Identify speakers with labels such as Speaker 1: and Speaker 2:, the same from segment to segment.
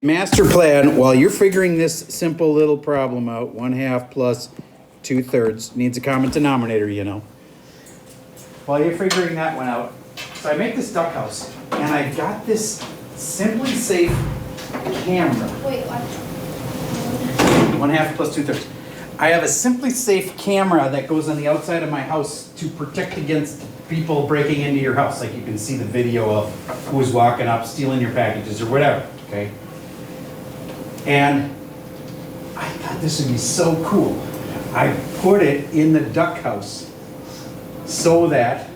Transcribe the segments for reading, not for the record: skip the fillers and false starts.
Speaker 1: Master plan, while you're figuring this simple little problem out, 1/2 plus 2/3 needs a common denominator, you know. While you're figuring that one out, so I make this duck house, and I got this Simply Safe camera.
Speaker 2: Wait, what?
Speaker 1: 1/2 plus 2/3. I have a Simply Safe camera that goes on the outside of my house to protect against people breaking into your house. Like you can see the video of who's walking up, stealing your packages or whatever, okay? And I thought this would be so cool. I put it in the duck house so that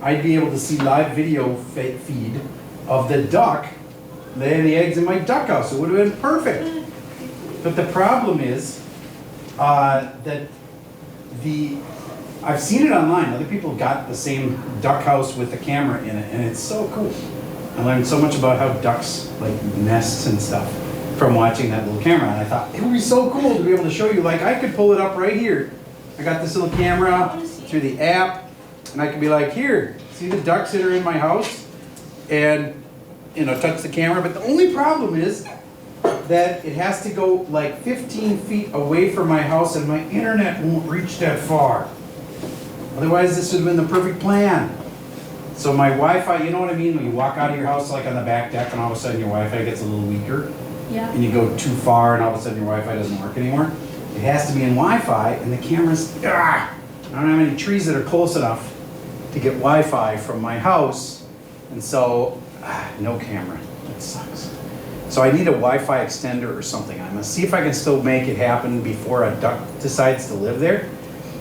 Speaker 1: I'd be able to see live video feed of the duck laying the eggs in my duck house. It would have been perfect. But the problem is that I've seen it online. Other people got the same duck house with the camera in it, and it's so cool. I learned so much about how ducks like nests and stuff from watching that little camera, and I thought it would be so cool to be able to show you. Like I could pull it up right here. I got this little camera through the app, and I could be like, here, see the ducks that are in my house, and touch the camera. But the only problem is that it has to go like 15 feet away from my house, and my internet won't reach that far. Otherwise, this would have been the perfect plan. So my Wi-Fi, you know what I mean? When you walk out of your house like on the back deck, and all of a sudden your Wi-Fi gets a little weaker.
Speaker 2: Yeah.
Speaker 1: And you go too far, and all of a sudden your Wi-Fi doesn't work anymore. It has to be in Wi-Fi, and the camera's, I don't have any trees that are close enough to get Wi-Fi from my house, and so, no camera. That sucks. So I need a Wi-Fi extender or something. I'm gonna see if I can still make it happen before a duck decides to live there.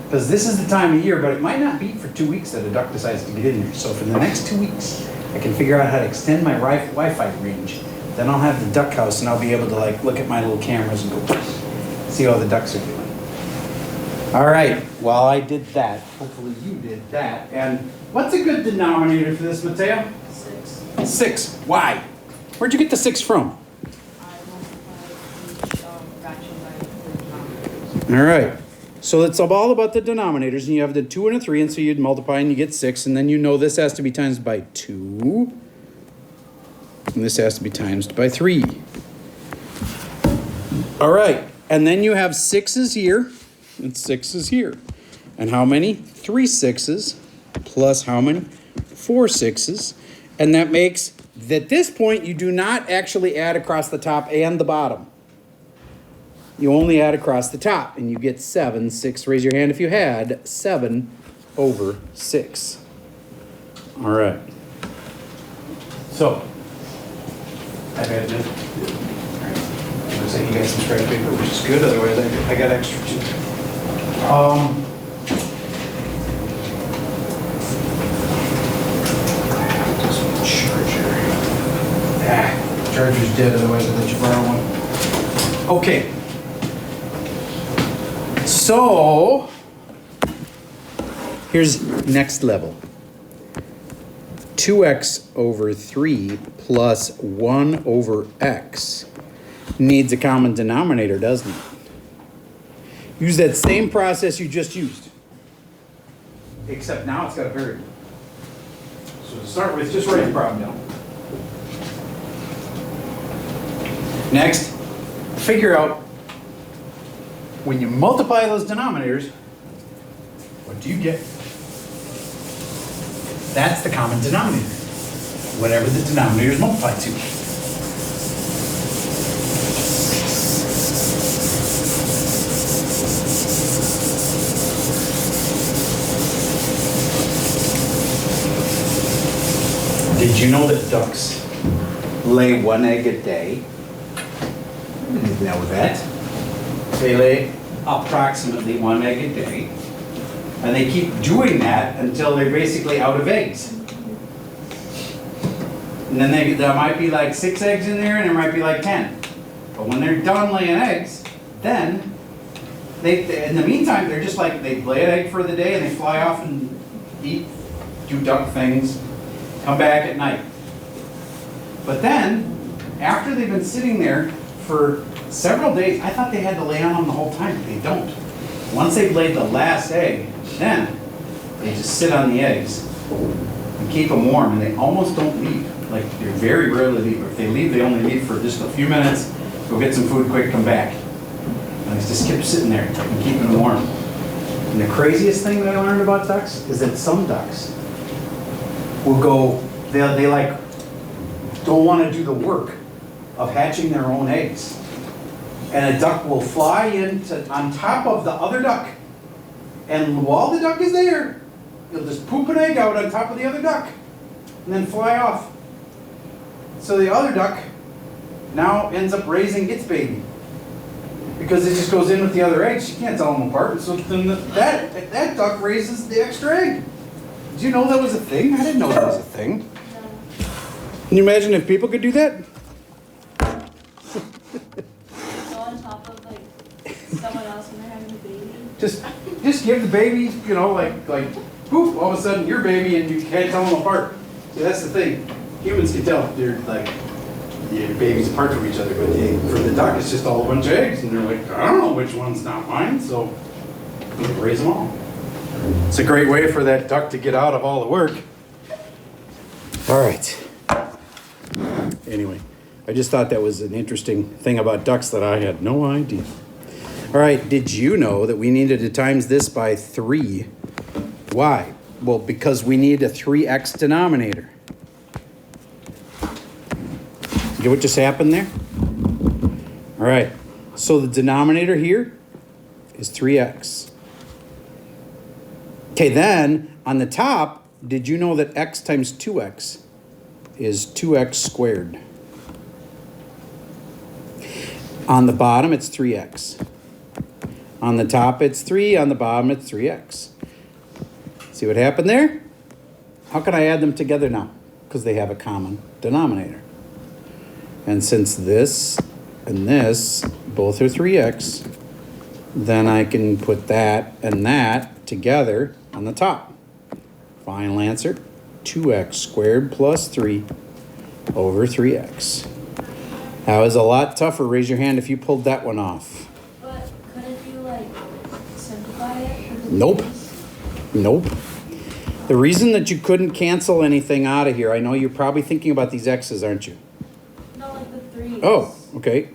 Speaker 1: Because this is the time of year, but it might not be for 2 weeks that a duck decides to get in there. So for the next 2 weeks, I can figure out how to extend my Wi-Fi range. Then I'll have the duck house, and I'll be able to like look at my little cameras and go see how the ducks are doing. All right, well I did that. Hopefully you did that. And what's a good denominator for this, Mateo?
Speaker 2: 6.
Speaker 1: 6. Why? Where'd you get the 6 from?
Speaker 2: I multiplied each fraction by the denominators.
Speaker 1: All right. So it's all about the denominators, and you have the 2 and a 3, and so you'd multiply and you get 6, and then you know this has to be times by 2, and this has to be times by 3. All right, and then you have 6's here, and 6's here. And how many? 3 6's plus how many? 4 6's. And that makes, at this point, you do not actually add across the top and the bottom. You only add across the top, and you get 7. 6, raise your hand if you had. 7 over 6. All right. So, I've had this. All right. Looks like you got some scratch paper, which is good. Otherwise, I got extra too. Charger. Charger's dead. Otherwise, I'd let you borrow one. Okay. So, here's next level. 2x over 3 plus 1 over x needs a common denominator, doesn't it? Use that same process you just used, except now it's got a variable. So to start with, just write the problem down. Next, figure out when you multiply those denominators, what do you get? That's the common denominator, whatever the denominator is multiplied to. Did you know that ducks lay 1 egg a day? I didn't know that. They lay approximately 1 egg a day, and they keep doing that until they're basically out of eggs. And then there might be like 6 eggs in there, and there might be like 10. But when they're done laying eggs, then in the meantime, they're just like, they lay an egg for the day, and they fly off and eat, do duck things, come back at night. But then, after they've been sitting there for several days, I thought they had to lay on them the whole time, but they don't. Once they've laid the last egg, then they just sit on the eggs and keep them warm, and they almost don't leave. Like, they very rarely leave. If they leave, they only leave for just a few minutes, go get some food quick, come back. And I just kept sitting there and keeping them warm. And the craziest thing that I learned about ducks is that some ducks will go, they like, don't want to do the work of hatching their own eggs. And a duck will fly on top of the other duck. And while the duck is there, he'll just poop an egg out on top of the other duck and then fly off. So the other duck now ends up raising its baby because it just goes in with the other eggs. You can't tell them apart. And so then that duck raises the extra egg. Did you know that was a thing? I didn't know that was a thing. Can you imagine if people could do that?
Speaker 2: Go on top of like someone else when they're having a baby.
Speaker 1: Just give the baby, you know, like poof, all of a sudden your baby and you can't tell them apart. See, that's the thing. Humans can tell they're like babies apart from each other, but for the duck it's just all a bunch of eggs and they're like, I don't know which one's not mine, so we raise them all. It's a great way for that duck to get out of all the work. All right. Anyway, I just thought that was an interesting thing about ducks that I had no idea. All right, did you know that we needed to times this by 3? Why? Well, because we need a 3x denominator. Get what just happened there? All right, so the denominator here is 3x. Okay, then on the top, did you know that x times 2x is 2x squared? On the bottom, it's 3x. On the top, it's 3. On the bottom, it's 3x. See what happened there? How can I add them together now? Because they have a common denominator. And since this and this both are 3x, then I can put that and that together on the top. Final answer, 2x squared plus 3 over 3x. That was a lot tougher. Raise your hand if you pulled that one off.
Speaker 2: But couldn't you like simplify it?
Speaker 1: Nope. Nope. The reason that you couldn't cancel anything out of here, I know you're probably thinking about these x's, aren't you?
Speaker 2: No, like the 3.
Speaker 1: Oh, okay.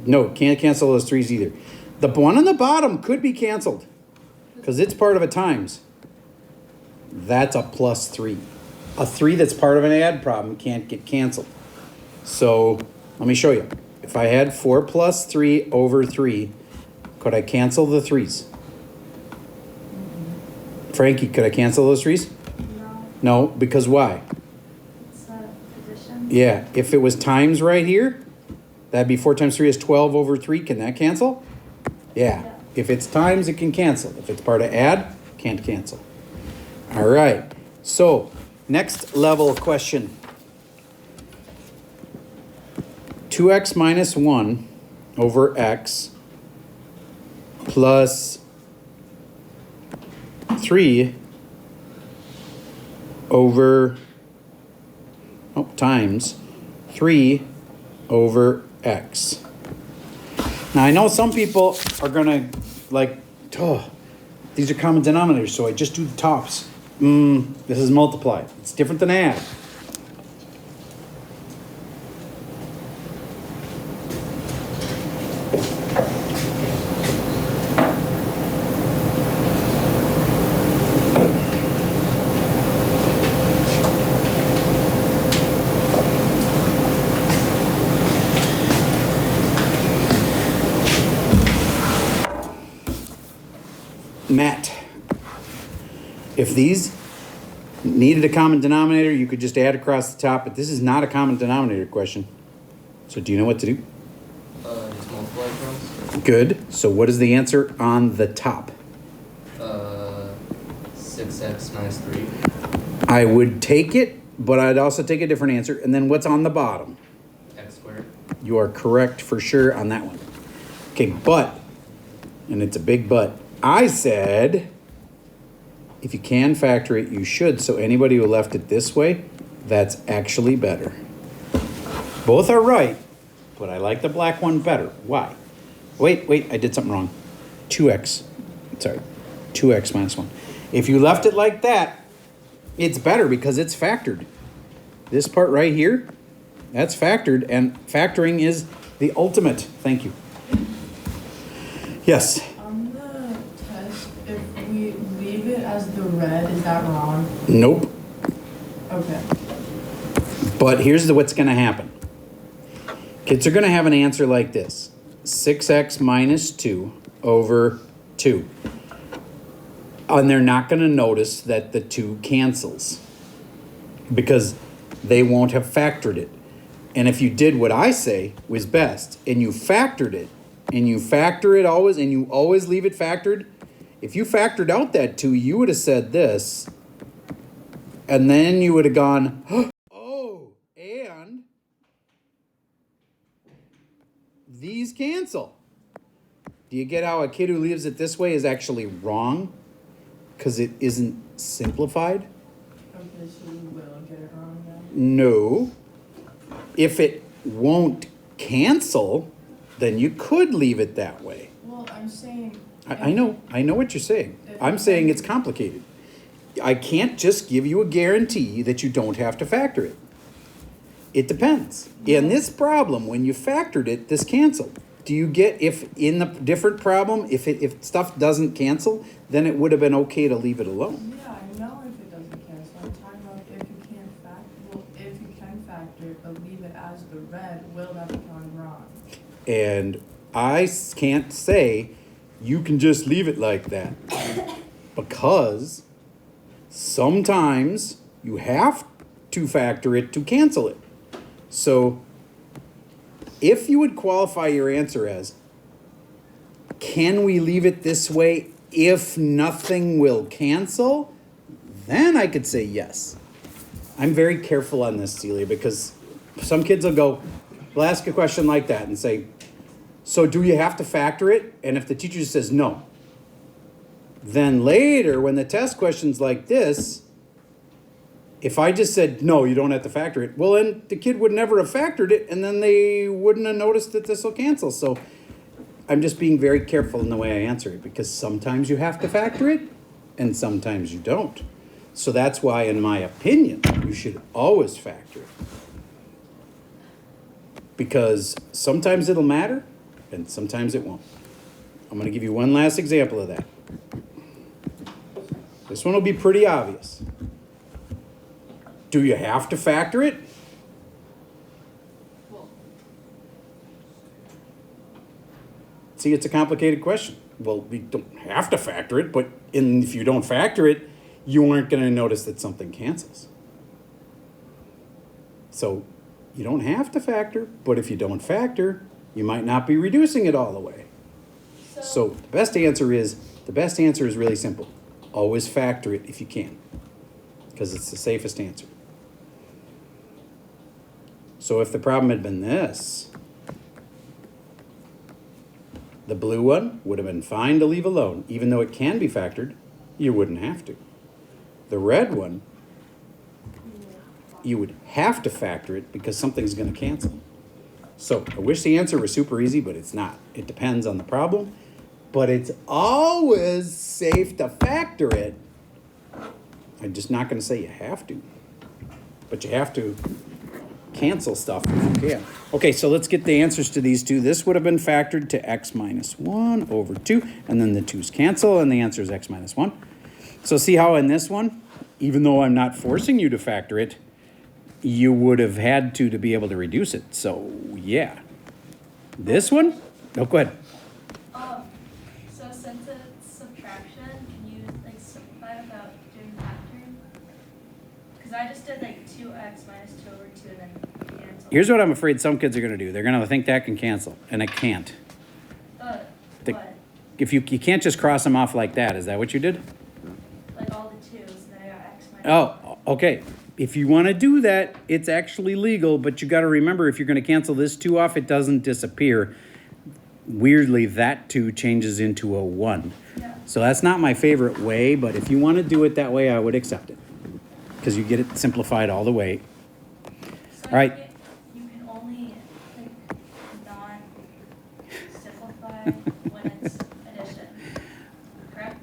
Speaker 1: No, can't cancel those 3's either. The one on the bottom could be canceled because it's part of a times. That's a plus 3. A 3 that's part of an add problem can't get canceled. So let me show you. If I had 4 plus 3 over 3, could I cancel the 3's? Frankie, could I cancel those 3's?
Speaker 2: No,
Speaker 1: No, because why?
Speaker 2: it's addition.
Speaker 1: Yeah, if it was times right here, that'd be 4 times 3 is 12 over 3. Can that cancel? Yeah.
Speaker 2: Yeah.
Speaker 1: If it's times, it can cancel. If it's part of add, can't cancel. All right. So, next level question. 2x minus 1 over x plus 3 over times 3 over x. Now I know some people are gonna like, oh, these are common denominators, so I just do the tops. This is multiply. It's different than add. Matt, if these needed a common denominator, you could just add across the top, but this is not a common denominator question. So do you know what to do?
Speaker 3: Just multiply across.
Speaker 1: Good. So what is the answer on the top?
Speaker 3: 6x minus 3.
Speaker 1: I would take it, but I'd also take a different answer. And then what's on the bottom?
Speaker 3: X squared.
Speaker 1: You are correct for sure on that one. Okay, but, and it's a big but, I said, if you can factor it, you should. So anybody who left it this way, that's actually better. Both are right, but I like the black one better. Why? Wait, I did something wrong. 2x, sorry, 2x minus 1. If you left it like that, it's better because it's factored. This part right here, that's factored, and factoring is the ultimate. Thank you. Yes.
Speaker 4: On the test, if we leave it as the red, is that wrong?
Speaker 1: Nope.
Speaker 4: Okay.
Speaker 1: But here's what's going to happen. Kids are going to have an answer like this. 6x minus 2 over 2. And they're not going to notice that the 2 cancels because they won't have factored it. And if you did what I say was best, and you factored it, and you factor it always, and you always leave it factored, if you factored out that 2, you would have said this, and then you would have gone, oh, and these cancel. Do you get how a kid who leaves it this way is actually wrong? Because it isn't simplified?
Speaker 4: Okay, so we will get it wrong then?
Speaker 1: No. If it won't cancel, then you could leave it that way.
Speaker 4: Well, I'm saying.
Speaker 1: I know what you're saying. I'm saying it's complicated. I can't just give you a guarantee that you don't have to factor it. It depends. In this problem, when you factored it, this canceled. Do you get, if in the different problem, if stuff doesn't cancel, then it would have been okay to leave it alone.
Speaker 4: Yeah, I know if it doesn't cancel. I'm talking about if you can't factor, well, if you can factor it, but leave it as the red, will that become wrong?
Speaker 1: And I can't say you can just leave it like that because sometimes you have to factor it to cancel it. So if you would qualify your answer as, can we leave it this way if nothing will cancel? Then I could say yes. I'm very careful on this, Celia, because some kids will ask a question like that and say, so do you have to factor it? And if the teacher says no, then later when the test question's like this, if I just said, no, you don't have to factor it, well, then the kid would never have factored it, and then they wouldn't have noticed that this will cancel. So I'm just being very careful in the way I answer it, because sometimes you have to factor it, and sometimes you don't. So that's why, in my opinion, you should always factor it. Because sometimes it'll matter, and sometimes it won't. I'm going to give you one last example of that. This one will be pretty obvious. Do you have to factor it? See, it's a complicated question. Well, we don't have to factor it, but if you don't factor it, you aren't going to notice that something cancels. So you don't have to factor, but if you don't factor, you might not be reducing it all the way. So the best answer is really simple. Always factor it if you can, because it's the safest answer. So if the problem had been this, the blue one would have been fine to leave alone. Even though it can be factored, you wouldn't have to. The red one, you would have to factor it because something's going to cancel. So I wish the answer was super easy, but it's not. It depends on the problem, but it's always safe to factor it. I'm just not going to say you have to, but you have to cancel stuff if you can. Okay, so let's get the answers to these two. This would have been factored to x minus 1 over 2, and then the 2's cancel, and the answer is x minus 1. So see how in this one, even though I'm not forcing you to factor it, you would have had to be able to reduce it. So yeah. This one? Oh, go ahead.
Speaker 5: So since it's subtraction, can you like simplify without doing factoring? Because I just did like 2x minus 2 over 2 and then cancel.
Speaker 1: Here's what I'm afraid some kids are going to do. They're going to think that can cancel, and it can't.
Speaker 5: What?
Speaker 1: If you can't just cross them off like that. Is that what you did?
Speaker 5: Like all the 2's, and then I got x minus
Speaker 1: Oh, okay. If you want to do that, it's actually legal, but you got to remember if you're going to cancel this 2 off, it doesn't disappear. Weirdly, that 2 changes into a 1.
Speaker 5: Yeah.
Speaker 1: So that's not my favorite way, but if you want to do it that way, I would accept it. Because you get it simplified all the way.
Speaker 5: So
Speaker 1: All right.
Speaker 5: You can only like not simplify when it's addition, correct?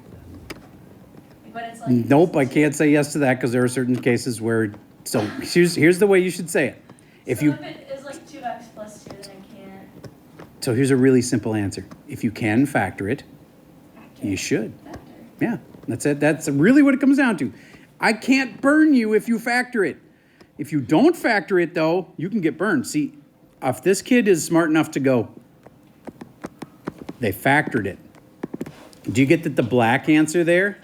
Speaker 5: Like when it's like
Speaker 1: Nope, I can't say yes to that because there are certain cases where So here's the way you should say it. If
Speaker 5: So
Speaker 1: you
Speaker 5: if it is like 2x plus 2, then I can't
Speaker 1: So here's a really simple answer. If you can factor it,
Speaker 5: factor.
Speaker 1: you should.
Speaker 5: Factor.
Speaker 1: Yeah, that's it. That's really what it comes down to. I can't burn you if you factor it. If you don't factor it, though, you can get burned. See, if this kid is smart enough to go, they factored it. Do you get that the black answer there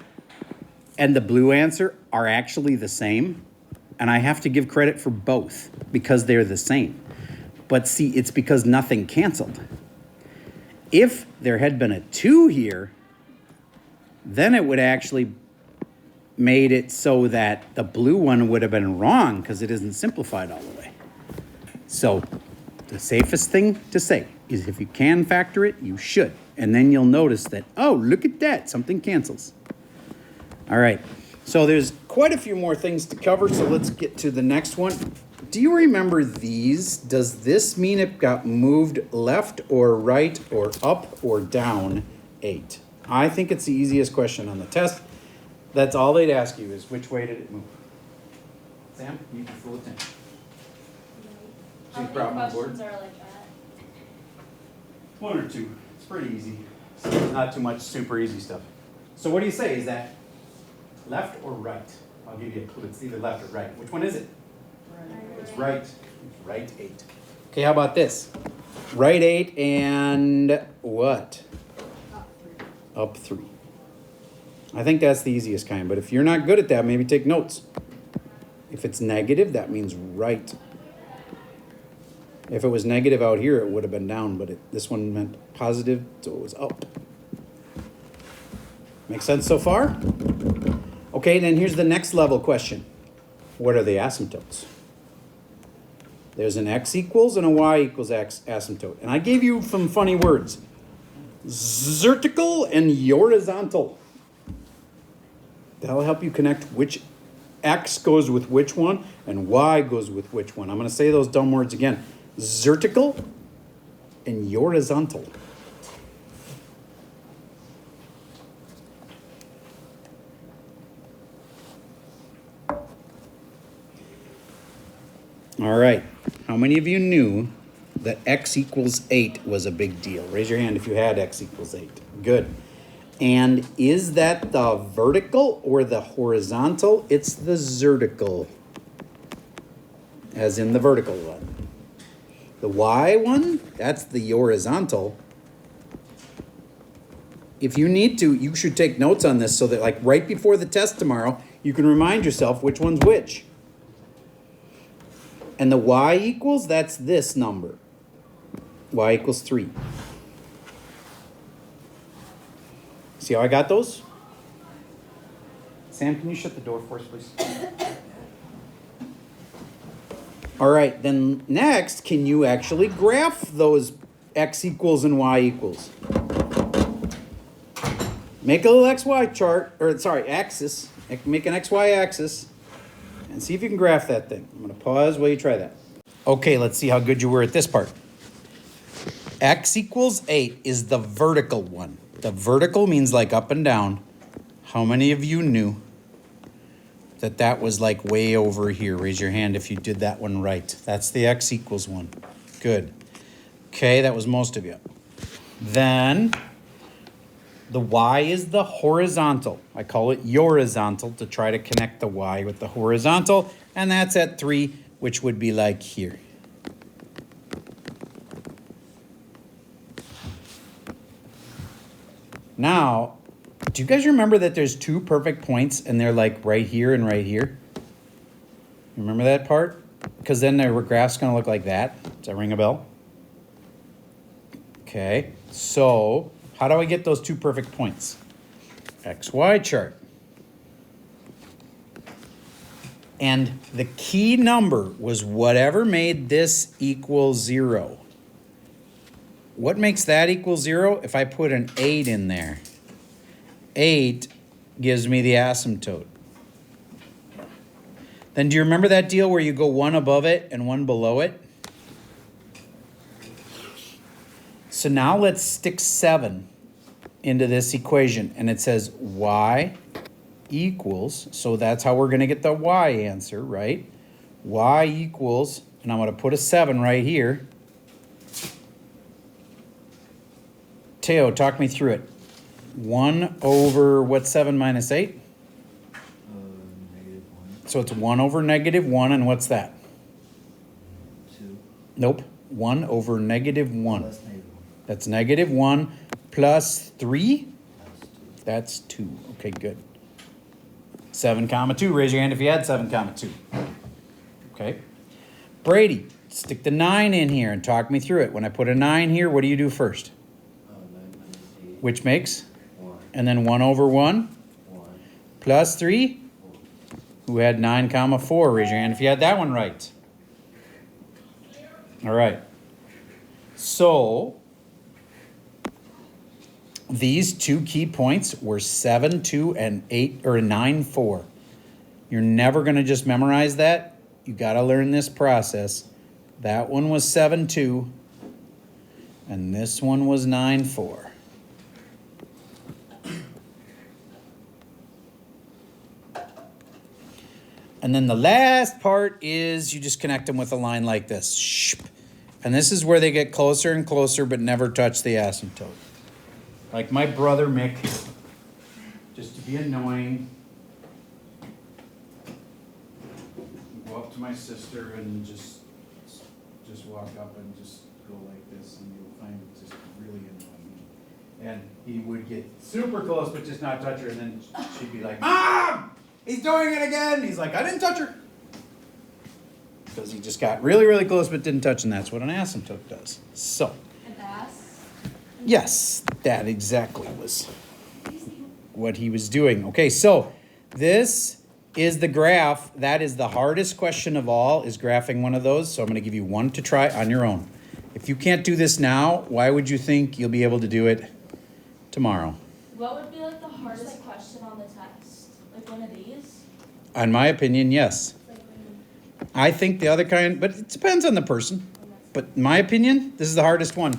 Speaker 1: and the blue answer are actually the same? And I have to give credit for both because they're the same. But see, it's because nothing canceled. If there had been a 2 here, then it would actually made it so that the blue one would have been wrong because it isn't simplified all the way. So the safest thing to say is if you can factor it, you should. And then you'll notice that, oh, look at that, something cancels. All right, so there's quite a few more things to cover, so let's get to the next one. Do you remember these? Does this mean it got moved left or right or up or down 8? I think it's the easiest question on the test. That's all they'd ask you is which way did it move? Sam, you can full attention.
Speaker 5: How
Speaker 1: She's
Speaker 5: many
Speaker 1: brought my board.
Speaker 5: questions are like that?
Speaker 1: 1 or 2. It's pretty easy. So there's not too much super easy stuff. So what do you say? Is that left or right? I'll give you a clue. It's either left or right. Which one is it? It's right. It's right 8. Okay, how about this? Right 8 and what? Up 3. I think that's the easiest kind, but if you're not good at that, maybe take notes. If it's negative, that means right. If it was negative out here, it would have been down, but this one meant positive, so it was up. Make sense so far? Okay, then here's the next level question. What are the asymptotes? There's an x equals and a y equals x asymptote. And I gave you some funny words. Vertical and horizontal. That'll help you connect which x goes with which one and y goes with which one. I'm going to say those dumb words again. Vertical and horizontal. All right. How many of you knew that x equals 8 was a big deal? Raise your hand if you had x equals 8. Good. And is that the vertical or the horizontal? It's the vertical, as in the vertical one. The y one, that's the horizontal. If you need to, you should take notes on this so that like right before the test tomorrow, you can remind yourself which one's which. And the y equals, that's this number. Y equals 3. See how I got those? Sam, can you shut the door for us, please? All right, then next, can you actually graph those x equals and y equals? Make a little xy chart, or sorry, axis. Make an xy axis and see if you can graph that thing. I'm going to pause while you try that. Okay, let's see how good you were at this part. X equals 8 is the vertical one. The vertical means like up and down. How many of you knew that that was like way over here? Raise your hand if you did that one right. That's the x equals one. Good. Okay, that was most of you. Then the y is the horizontal. I call it horizontal to try to connect the y with the horizontal. And that's at 3, which would be like here. Now, do you guys remember that there's 2 perfect points and they're like right here and right here? Remember that part? Because then the graph's going to look like that. Does that ring a bell? Okay, so how do I get those 2 perfect points? XY chart. And the key number was whatever made this equal 0. What makes that equal 0? If I put an 8 in there. 8 gives me the asymptote. Then do you remember that deal where you go 1 above it and 1 below it? So now let's stick 7 into this equation. And it says y equals, so that's how we're going to get the y answer, right? y equals, and I'm going to put a 7 right here. Teo, talk me through it. 1 over, what's 7 minus 8?
Speaker 6: -1.
Speaker 1: So it's 1 over -1, and what's that?
Speaker 6: 2.
Speaker 1: Nope. 1 over -1.
Speaker 6: That's -1.
Speaker 1: That's -1 plus 3?
Speaker 6: That's 2.
Speaker 1: That's 2. Okay, good. 7 comma 2. Raise your hand if you had 7 comma 2. Okay. Brady, stick the 9 in here and talk me through it. When I put a 9 here, what do you do first?
Speaker 6: 9 minus 8.
Speaker 1: Which makes?
Speaker 6: 1.
Speaker 1: And then 1 over 1
Speaker 6: 1.
Speaker 1: plus 3?
Speaker 6: 4.
Speaker 1: Who had 9 comma 4? Raise your hand if you had that one right. All right. So these two key points were 7, 2, and 8 or 9, 4. You're never going to just memorize that. You got to learn this process. That one was 7, 2, and this one was 9, 4. And then the last part is you just connect them with a line like this. And this is where they get closer and closer but never touch the asymptote. Like my brother Mick, just to be annoying, go up to my sister and just walk up and just go like this, and you'll find it just really annoying. And he would get super close but just not touch her, and then she'd be like, "Mom! He's doing it again!" He's like, "I didn't touch her." Because he just got really, really close but didn't touch, and that's what an asymptote does. So,
Speaker 5: An ass?
Speaker 1: yes, that exactly was what he was doing. Okay, so this is the graph. That is the hardest question of all, is graphing one of those. So I'm going to give you one to try on your own. If you can't do this now, why would you think you'll be able to do it tomorrow?
Speaker 5: What would be like the hardest question on the test? Like one of these?
Speaker 1: In my opinion, yes.
Speaker 5: Like when
Speaker 1: I think the other kind, but it depends on the person. But in my opinion, this is the hardest one.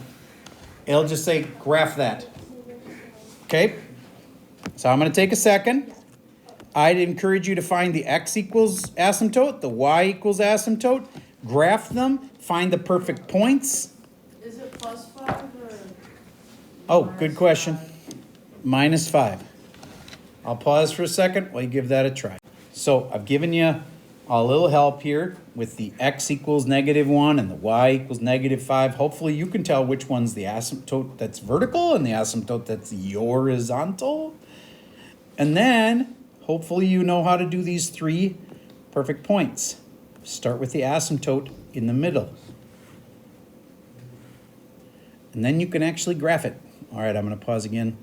Speaker 1: It'll just say graph that. Okay? So I'm going to take a second. I'd encourage you to find the x equals asymptote, the y equals asymptote, graph them, find the perfect points.
Speaker 4: Is it +5 or?
Speaker 1: Oh, good question. -5. I'll pause for a second while you give that a try. So I've given you a little help here with the x equals -1 and the y equals -5. Hopefully you can tell which one's the asymptote that's vertical and the asymptote that's horizontal. And then hopefully you know how to do these 3 perfect points. Start with the asymptote in the middle. And then you can actually graph it. All right, I'm going to pause again.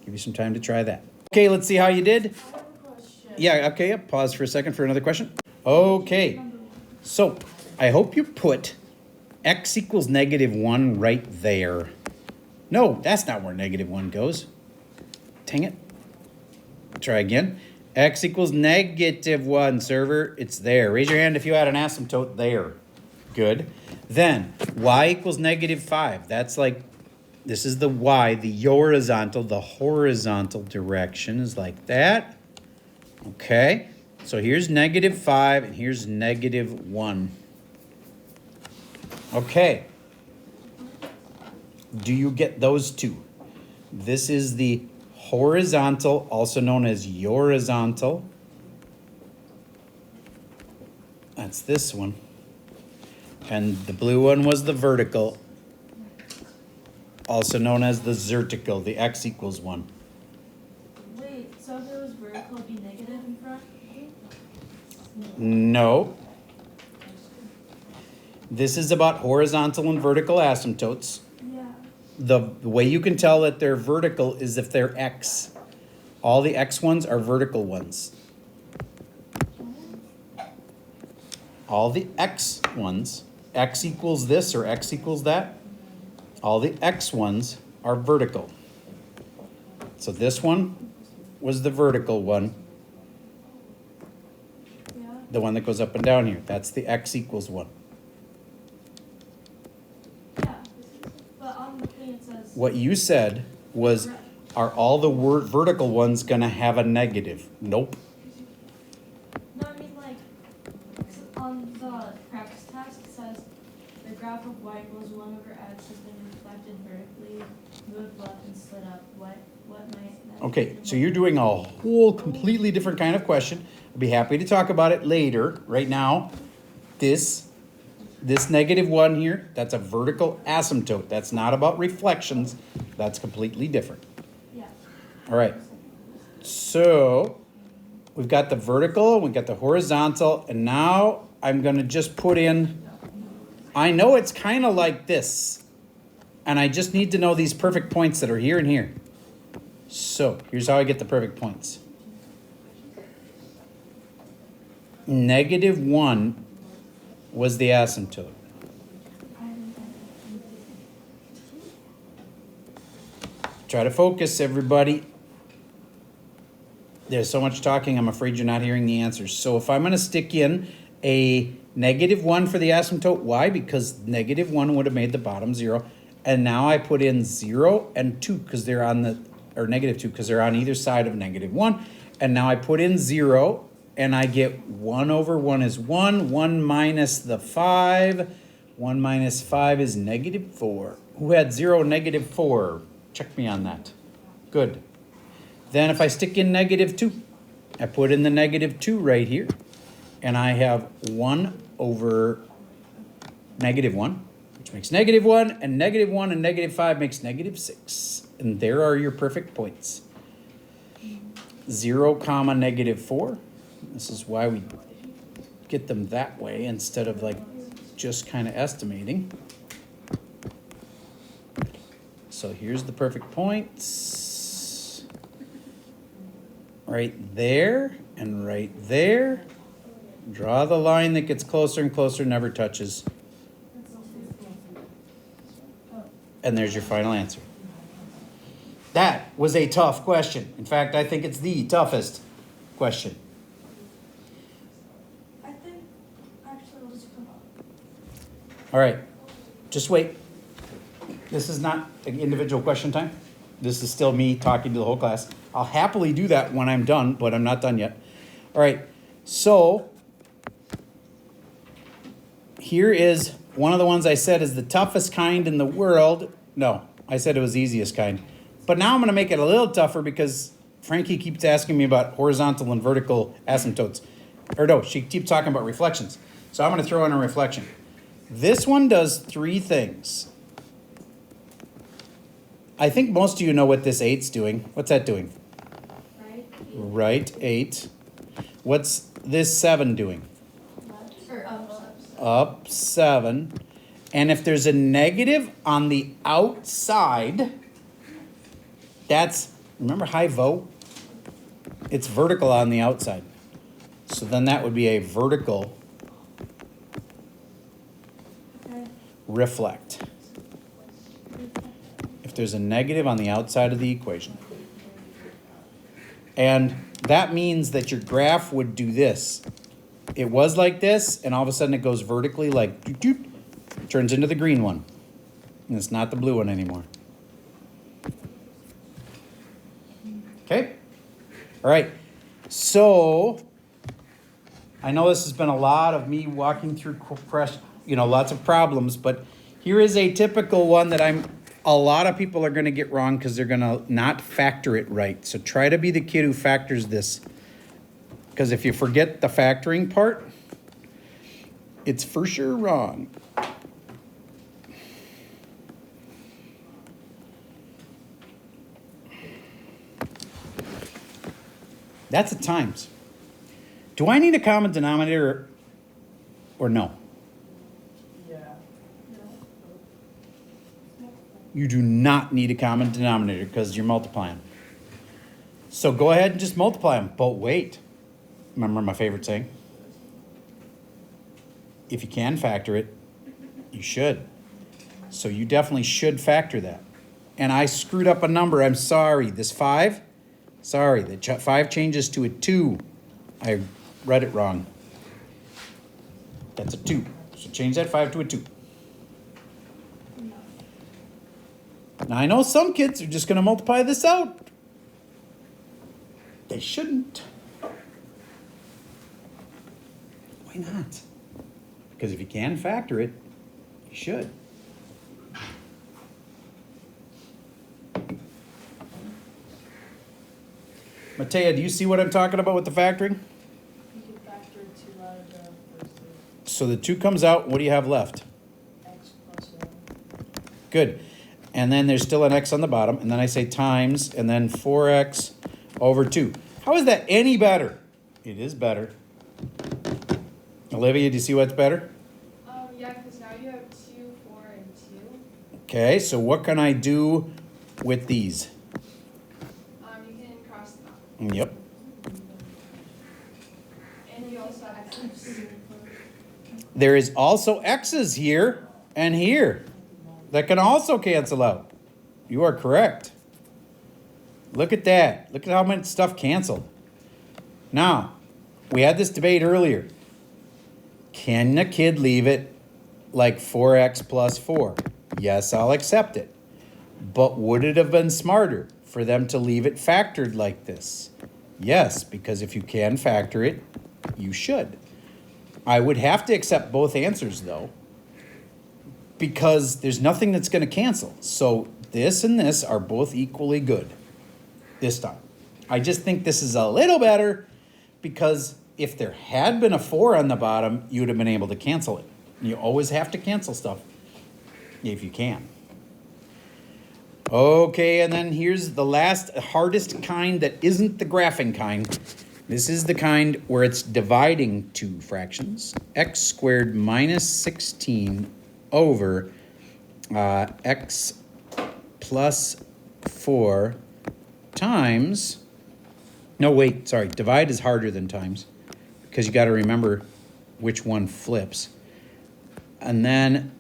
Speaker 1: Give you some time to try that. Okay, let's see how you did.
Speaker 4: I have a question.
Speaker 1: Yeah, okay, pause for a second for another question. Okay, so I hope you put x equals -1 right there. No, that's not where -1 goes. Dang it. Try again. X equals -1, server. It's there. Raise your hand if you had an asymptote there. Good. Then y equals -5. That's like, this is the y, the horizontal. The horizontal direction is like that. Okay. So here's -5 and here's -1. Okay. Do you get those two? This is the horizontal, also known as horizontal. That's this one. And the blue one was the vertical, also known as the zertical, the x equals 1.
Speaker 5: Wait, so if it was vertical, it'd be negative in front?
Speaker 1: No. This is about horizontal and vertical asymptotes.
Speaker 5: Yeah.
Speaker 1: The way you can tell that they're vertical is if they're x. All the x ones are vertical ones. All the x ones, x equals this or x equals that, all the x ones are vertical. So this one was the vertical one,
Speaker 5: Yeah.
Speaker 1: the one that goes up and down here. That's the x equals 1.
Speaker 5: Yeah. But on the thing it says.
Speaker 1: What you said was, are all the vertical ones going to have a negative? Nope.
Speaker 5: No, I mean like on the
Speaker 1: Okay, so you're doing a whole completely different kind of question. I'll be happy to talk about it later. Right now, this -1 here, that's a vertical asymptote. That's not about reflections. That's completely different.
Speaker 5: Yeah.
Speaker 1: All right. So we've got the vertical, we've got the horizontal, and now I'm going to just put in, I know it's kind of like this, and I just need to know these perfect points that are here and here. So here's how I get the perfect points. -1 was the asymptote. Try to focus, everybody. There's so much talking, I'm afraid you're not hearing the answers. So if I'm going to stick in a -1 for the asymptote, why? Because -1 would have made the bottom 0. And now I put in 0 and 2 because they're on the, or -2 because they're on either side of -1. And now I put in 0 and I get 1 over 1 is 1. 1 minus the 5. 1 minus 5 is -4. Who had 0, -4? Check me on that. Good. Then if I stick in -2, I put in the -2 right here. And I have 1 over -1, which makes -1, and -1 and -5 makes -6. And there are your perfect points. 0, comma, -4. This is why we get them that way instead of like just kind of estimating. So here's the perfect points. Right there and right there. Draw the line that gets closer and closer, never touches. And there's your final answer. That was a tough question. In fact, I think it's the toughest question.
Speaker 5: I think actually we'll just come up.
Speaker 1: All right, just wait. This is not an individual question time. This is still me talking to the whole class. I'll happily do that when I'm done, but I'm not done yet. All right, so here is one of the ones I said is the toughest kind in the world. No, I said it was the easiest kind. But now I'm going to make it a little tougher because Frankie keeps asking me about horizontal and vertical asymptotes. Or no, she keeps talking about reflections. So I'm going to throw in a reflection. This one does 3 things. I think most of you know what this 8's doing. What's that doing? Right 8. What's this 7 doing? Up 7. And if there's a negative on the outside, that's, remember high vo? It's vertical on the outside. So then that would be a vertical reflect. If there's a negative on the outside of the equation. And that means that your graph would do this. It was like this, and all of a sudden it goes vertically like doot, doot, turns into the green one. And it's not the blue one anymore. Okay? All right. So, I know this has been a lot of me walking through, lots of problems, but here is a typical one that a lot of people are going to get wrong because they're going to not factor it right. So try to be the kid who factors this. Because if you forget the factoring part, it's for sure wrong. That's at times. Do I need a common denominator or no? You do not need a common denominator because you're multiplying. So go ahead and just multiply them. But wait. Remember my favorite saying? If you can factor it, you should. So you definitely should factor that. And I screwed up a number. I'm sorry. This 5? Sorry. The 5 changes to a 2. I read it wrong. That's a 2. So change that 5 to a 2. Now, I know some kids are just going to multiply this out. They shouldn't. Why not? Because if you can factor it, you should. Matea, do you see what I'm talking about with the factoring?
Speaker 4: You can factor 2 out of the first
Speaker 1: So the 2 comes out, what do you have left?
Speaker 4: x plus 1.
Speaker 1: Good. And then there's still an x on the bottom, and then I say times, and then 4x over 2. How is that any better? It is better. Olivia, do you see what's better?
Speaker 2: Yeah, because now you have 2, 4, and 2.
Speaker 1: Okay, so what can I do with these?
Speaker 2: You can cross them out.
Speaker 1: Yep.
Speaker 2: And you also have X's.
Speaker 1: There is also x's here and here that can also cancel out. You are correct. Look at that. Look at how much stuff canceled. Now, we had this debate earlier. Can a kid leave it like 4x plus 4? Yes, I'll accept it. But would it have been smarter for them to leave it factored like this? Yes, because if you can factor it, you should. I would have to accept both answers though, because there's nothing that's going to cancel. So this and this are both equally good this time. I just think this is a little better because if there had been a 4 on the bottom, you would have been able to cancel it. You always have to cancel stuff if you can. Okay, and then here's the last hardest kind that isn't the graphing kind. This is the kind where it's dividing two fractions. X squared minus 16 over x plus 4 times, no wait, sorry, divide is harder than times because you got to remember which one flips. And then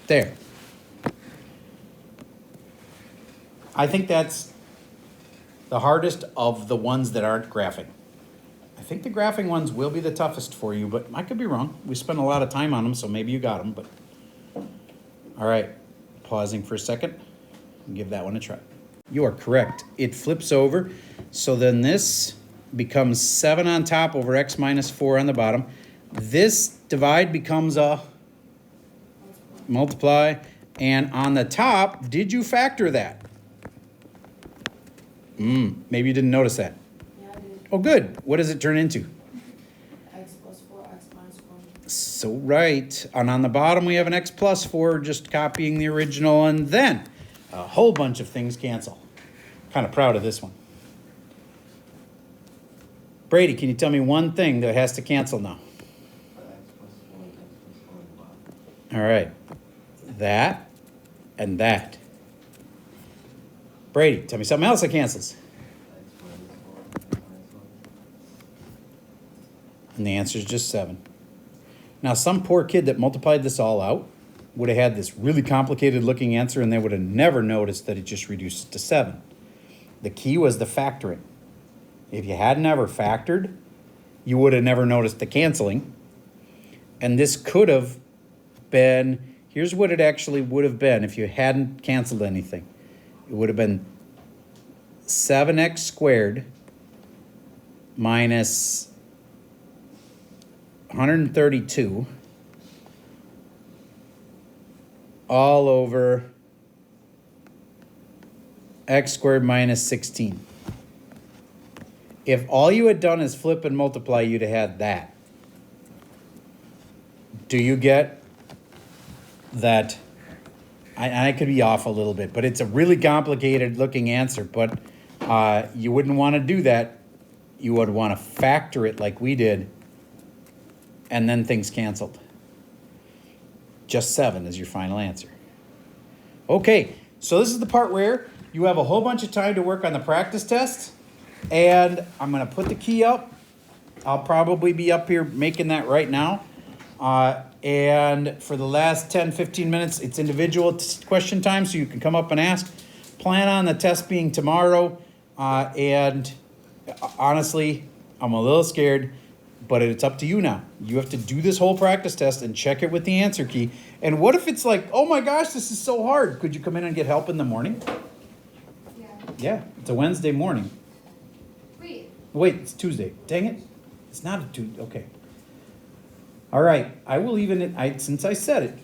Speaker 1: there. I think that's the hardest of the ones that aren't graphing. I think the graphing ones will be the toughest for you, but I could be wrong. We spent a lot of time on them, so maybe you got them, but all right, pausing for a second. Give that one a try. You are correct. It flips over, so then this becomes 7 on top over x minus 4 on the bottom. This divide becomes a multiply, and on the top, did you factor that? Maybe you didn't notice that.
Speaker 4: Yeah, I did.
Speaker 1: Oh, good. What does it turn into?
Speaker 4: X plus 4, x minus 1.
Speaker 1: So right, and on the bottom we have an x plus 4, just copying the original, and then a whole bunch of things cancel. Kind of proud of this one. Brady, can you tell me one thing that has to cancel now? All right, that and that. Brady, tell me something else that cancels. And the answer is just 7. Now, some poor kid that multiplied this all out would have had this really complicated looking answer and they would have never noticed that it just reduced to 7. The key was the factoring. If you had never factored, you would have never noticed the canceling. And this could have been, here's what it actually would have been if you hadn't canceled anything. It would have been 7x squared minus 132 all over x squared minus 16. If all you had done is flip and multiply, you'd have had that. Do you get that? I could be off a little bit, but it's a really complicated looking answer, but you wouldn't want to do that. You would want to factor it like we did, and then things canceled. Just 7 is your final answer. Okay, so this is the part where you have a whole bunch of time to work on the practice test, and I'm going to put the key up. I'll probably be up here making that right now. And for the last 10, 15 minutes, it's individual question time, so you can come up and ask. Plan on the test being tomorrow. And honestly, I'm a little scared, but it's up to you now. You have to do this whole practice test and check it with the answer key. And what if it's like, oh my gosh, this is so hard. Could you come in and get help in the morning?
Speaker 2: Yeah.
Speaker 1: Yeah, it's a Wednesday morning.
Speaker 2: Wait,
Speaker 1: Wait, it's Tuesday. Dang it. It's not a Tuesday. Okay. All right. I will since I said it,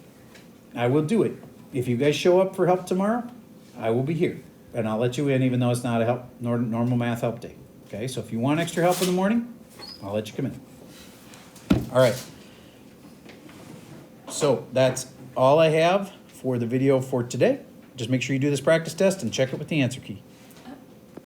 Speaker 1: I will do it. If you guys show up for help tomorrow, I will be here. And I'll let you in even though it's not a normal math help day. Okay, so if you want extra help in the morning, I'll let you come in. All right. So that's all I have for the video for today. Just make sure you do this practice test and check it with the answer key.